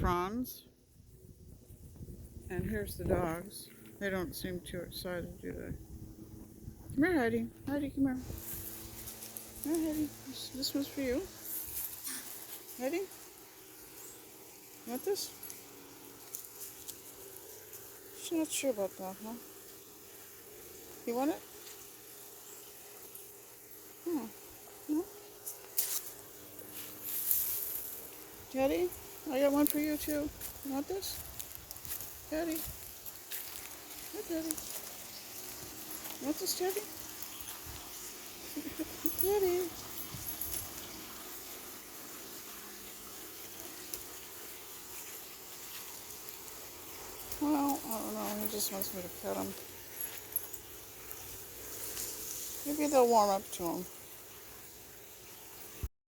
Fronds, and here's the dogs. They don't seem too excited, do they? Come here, Heidi. Heidi, come here. Come here, Heidi. This one's for you. Heidi? You want this? She's not sure about that, huh? You want it? Oh, no? Teddy? I got one for you, too. You want this? Teddy? Hi, Teddy. You want this, Teddy? Teddy? Well, I don't know. He just wants me to pet him. Maybe they'll warm up to him.